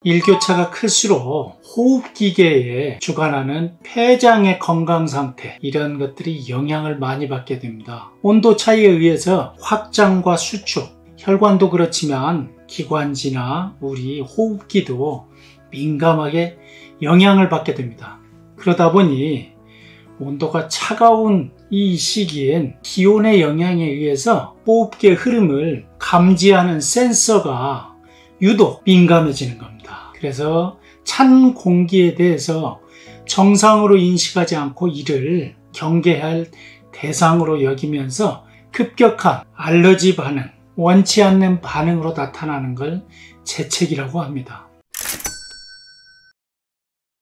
일교차가 클수록 호흡기계에 주관하는 폐장의 건강상태, 이런 것들이 영향을 많이 받게 됩니다. 온도 차이에 의해서 확장과 수축, 혈관도 그렇지만 기관지나 우리 호흡기도 민감하게 영향을 받게 됩니다. 그러다 보니 온도가 차가운 이 시기엔 기온의 영향에 의해서 호흡기의 흐름을 감지하는 센서가 유독 민감해지는 겁니다. 그래서 찬 공기에 대해서 정상으로 인식하지 않고 이를 경계할 대상으로 여기면서 급격한 알러지 반응, 원치 않는 반응으로 나타나는 걸 재채기라고 합니다.